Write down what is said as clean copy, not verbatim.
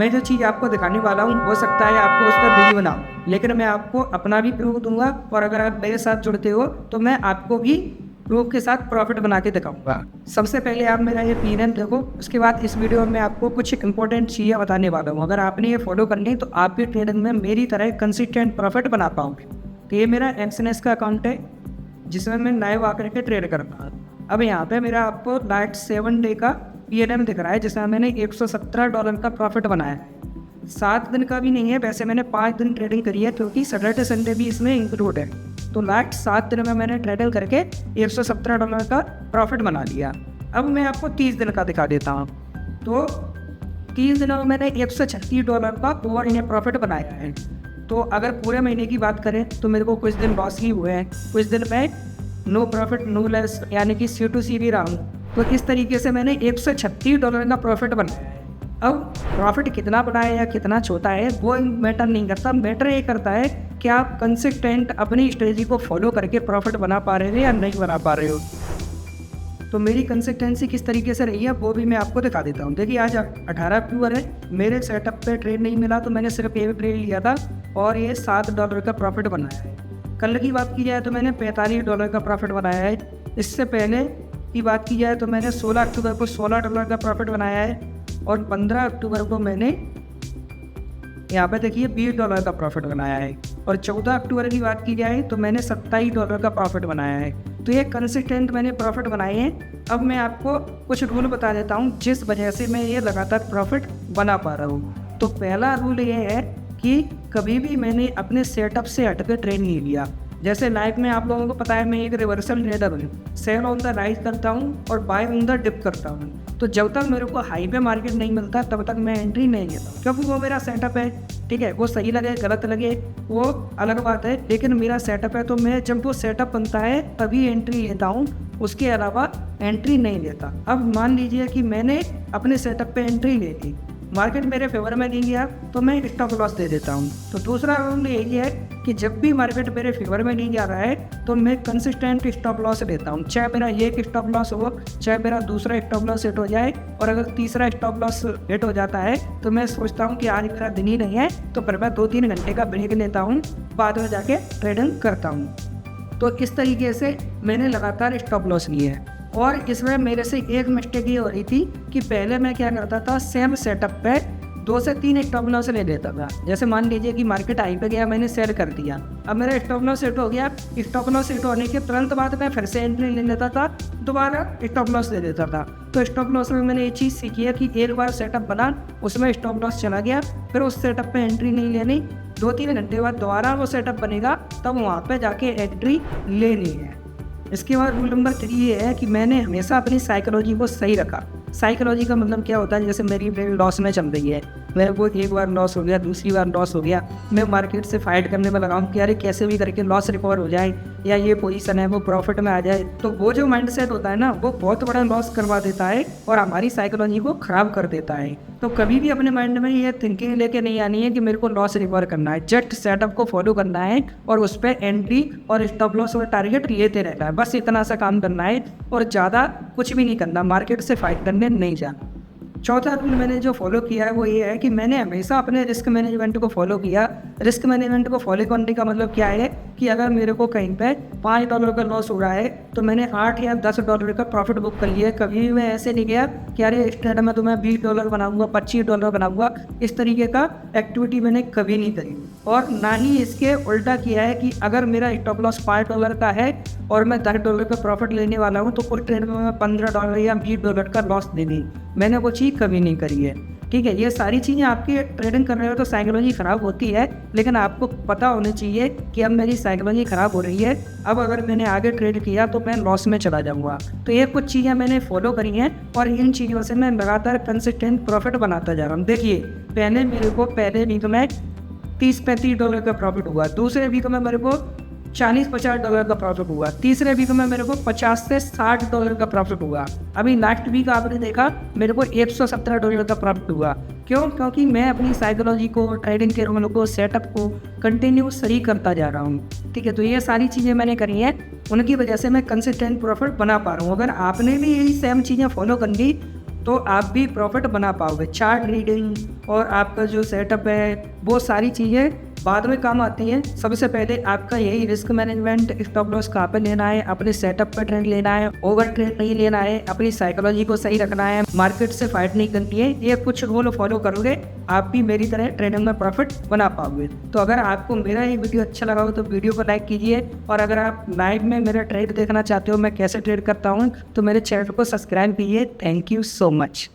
मैं जो चीज़ आपको दिखाने वाला हूँ हो सकता है आपको उसका बिल बनाओ, लेकिन मैं आपको अपना भी प्रूफ दूंगा और अगर आप मेरे साथ जुड़ते हो तो मैं आपको भी प्रूफ के साथ प्रॉफिट बना के दिखाऊंगा। सबसे पहले आप मेरा ये पीएनएम देखो, उसके बाद इस वीडियो में आपको कुछ इंपॉर्टेंट चीज़ें बताने वाला हूँ। अगर आपने ये फॉलो कर ली तो आप भी ट्रेडिंग में मेरी तरह कंसिस्टेंट प्रॉफिट बना पाओगे। तो ये मेरा एक्सएनएस का अकाउंट है जिसमें मैं लाइव आकर के ट्रेड करता हूँ। अब यहाँ पे मेरा आपको लास्ट 7 डे का पीएनएम दिख रहा है जिसमें मैंने $117 का प्रॉफिट बनाया है। 7 दिन का भी नहीं है, वैसे मैंने 5 दिन ट्रेडिंग करी है क्योंकि सैटरडे संडे भी इसमें इंक्लूड है। तो लास्ट 7 दिन में मैंने ट्रेडिंग करके $117 का प्रॉफिट बना लिया। अब मैं आपको 30 दिन का दिखा देता हूँ। तो 30 दिनों में मैंने $136 का ओवर इन्हें प्रॉफिट बनाया है। तो अगर पूरे महीने की बात करें तो मेरे को कुछ दिन लॉस ही हुए हैं, कुछ दिन में नो प्रॉफिट नो लेस यानी कि C2C भी रहा हूँ। तो इस तरीके से मैंने $136 का प्रॉफिट बनाया है। अब प्रॉफिट कितना बड़ा है या कितना छोटा है वो मैटर नहीं करता, मैटर ये करता है कि आप कंसिस्टेंट अपनी स्ट्रेटजी को फॉलो करके प्रॉफिट बना पा रहे हो या नहीं बना पा रहे हो। तो मेरी कंसिस्टेंसी किस तरीके से रही है वो भी मैं आपको दिखा देता हूँ। देखिए आज 18 अक्टूबर है, मेरे सेटअप पे ट्रेड नहीं मिला तो मैंने सिर्फ एक ट्रेड लिया था और ये $7 का प्रॉफिट बनाया है। कल की बात की जाए तो मैंने $45 का प्रॉफिट बनाया है। इससे पहले की बात की जाए तो मैंने 16 अक्टूबर को $16 का प्रॉफिट बनाया है और 15 अक्टूबर को मैंने यहाँ पे देखिए $20 का प्रॉफिट बनाया है और 14 अक्टूबर की बात की जाए तो मैंने $27 का प्रॉफिट बनाया है। तो ये कंसिस्टेंट मैंने प्रॉफिट बनाए हैं। अब मैं आपको कुछ रूल बता देता हूँ जिस वजह से मैं ये लगातार प्रॉफिट बना पा रहा हूँ। तो पहला रूल ये है कि कभी भी मैंने अपने सेटअप से हटकर ट्रेड नहीं लिया। जैसे लाइफ में आप लोगों को पता है मैं एक रिवर्सल ट्रेडर हूँ, सेल ऑन द राइज करता हूँ और बाय ऑन द डिप करता हूँ। तो जब तक मेरे को हाई पे मार्केट नहीं मिलता तब तक मैं एंट्री नहीं लेता क्योंकि वो मेरा सेटअप है। ठीक है, वो सही लगे गलत लगे वो अलग बात है, लेकिन मेरा सेटअप है तो मैं जब वो सेटअप बनता है तभी एंट्री लेता हूँ, उसके अलावा एंट्री नहीं लेता। अब मान लीजिए कि मैंने अपने सेटअप पे एंट्री ले ली, मार्केट मेरे फेवर में नहीं गया तो मैं स्टॉप लॉस दे देता हूँ। तो दूसरा रूल यही है कि जब भी मार्केट मेरे फेवर में नहीं जा रहा है तो मैं कंसिस्टेंट स्टॉप लॉस लेता हूँ, चाहे मेरा एक स्टॉप लॉस हो चाहे मेरा दूसरा स्टॉप लॉस हिट हो जाए। और अगर तीसरा स्टॉप लॉस हिट हो जाता है तो मैं सोचता हूँ कि आज मेरा दिन ही नहीं है तो फिर मैं 2-3 घंटे का ब्रेक लेता हूँ, बाद में जाके ट्रेडिंग करता हूँ। तो इस तरीके से मैंने लगातार स्टॉप लॉस लिए हैं। और इसमें मेरे से एक मिस्टेक ये हो रही थी कि पहले मैं क्या करता था, सेम सेटअप पे 2 से 3 स्टॉप लॉस ले लेता था। जैसे मान लीजिए कि मार्केट हाई पे गया, मैंने सेल कर दिया, अब मेरा स्टॉप लॉस हिट हो गया, स्टॉप लॉस हिट होने के तुरंत बाद मैं फिर से एंट्री ले लेता था, दोबारा स्टॉप लॉस ले लेता था। तो स्टॉप लॉस में मैंने ये चीज़ सीखी है कि एक बार सेटअप बना उसमें स्टॉप लॉस चला गया, फिर उस सेटअप पे एंट्री नहीं लेनी, 2-3 घंटे बाद दोबारा वो सेटअप बनेगा तब वहाँ पर जाके एंट्री लेनी है। इसके बाद रूल नंबर 3 ये है कि मैंने हमेशा अपनी साइकोलॉजी को सही रखा। साइकोलॉजी का मतलब क्या होता है, जैसे मेरी ट्रेड लॉस में चल रही है, मेरे को एक बार लॉस हो गया, दूसरी बार लॉस हो गया, मैं मार्केट से फाइट करने में लगाऊँ कि अरे कैसे भी करके लॉस रिकवर हो जाए या ये पोजीशन है वो प्रॉफिट में आ जाए। तो वो जो माइंडसेट होता है ना वो बहुत बड़ा लॉस करवा देता है और हमारी साइकोलॉजी को ख़राब कर देता है। तो कभी भी अपने माइंड में ये थिंकिंग लेके नहीं आनी है कि मेरे को लॉस रिकवर करना है, जस्ट सेटअप को फॉलो करना है और उस पर एंट्री और स्टॉप लॉस और टारगेट लेते रहना है, बस इतना सा काम करना है और ज़्यादा कुछ भी नहीं करना, मार्केट से फाइट करने नहीं जाना। चौथा रूल मैंने जो फॉलो किया है वो ये है कि मैंने हमेशा अपने रिस्क मैनेजमेंट को फॉलो किया। रिस्क मैनेजमेंट को फॉलो करने का मतलब क्या है कि अगर मेरे को कहीं पे $5 का लॉस हो रहा है तो मैंने $8 या $10 का प्रॉफिट बुक कर लिया। कभी भी मैं ऐसे नहीं गया कि अरे इस ट्रेड में तो मैं $20 बनाऊंगा, $25 बनाऊंगा, इस तरीके का एक्टिविटी मैंने कभी नहीं करी। और ना ही इसके उल्टा किया है कि अगर मेरा स्टॉप लॉस $5 का है और मैं $10 का प्रॉफिट लेने वाला हूँ तो उस ट्रेड में मैं $15 या $20 का लॉस दे दी, मैंने वो चीज़ कभी नहीं करी है। ठीक है, ये सारी चीज़ें आपकी ट्रेडिंग कर रहे हो तो साइकोलॉजी ख़राब होती है, लेकिन आपको पता होना चाहिए कि अब मेरी साइकोलॉजी ख़राब हो रही है, अब अगर मैंने आगे ट्रेड किया तो मैं लॉस में चला जाऊंगा। तो ये कुछ चीज़ें मैंने फॉलो करी हैं और इन चीज़ों से मैं लगातार कंसिस्टेंट प्रॉफिट बनाता जा रहा हूँ। देखिए पहले मेरे को पहले वीक में $30-35 का प्रॉफिट हुआ, दूसरे वीक में मेरे को $40-50 का प्रॉफिट हुआ, तीसरे वीक में मेरे को $50 से $60 का प्रॉफिट हुआ। अभी लास्ट वीक आपने देखा मेरे को $117 का प्रॉफिट हुआ। क्यों? क्योंकि मैं अपनी साइकोलॉजी को, ट्रेडिंग के रूल को, सेटअप को कंटिन्यू सही करता जा रहा हूँ। ठीक है, तो ये सारी चीज़ें मैंने करी हैं, उनकी वजह से मैं कंसिस्टेंट प्रॉफिट बना पा रहा हूँ। अगर आपने भी यही सेम चीज़ें फॉलो कर ली तो आप भी प्रॉफिट बना पाओगे। चार्ट रीडिंग और आपका जो सेटअप है वो सारी चीज़ें बाद में काम आती हैं। सबसे पहले आपका यही रिस्क मैनेजमेंट, स्टॉप लॉस कहाँ पे लेना है, अपने सेटअप पर ट्रेड लेना है, ओवर ट्रेड नहीं लेना है, अपनी साइकोलॉजी को सही रखना है, मार्केट से फाइट नहीं करनी है। ये कुछ रूल फॉलो करोगे आप भी मेरी तरह ट्रेडिंग में प्रॉफिट बना पाओगे। तो अगर आपको मेरा ये वीडियो अच्छा लगा हो तो वीडियो को लाइक कीजिए, और अगर आप लाइव में मेरा ट्रेड देखना चाहते हो मैं कैसे ट्रेड करता हूँ तो मेरे चैनल को सब्सक्राइब कीजिए। Thank you so much.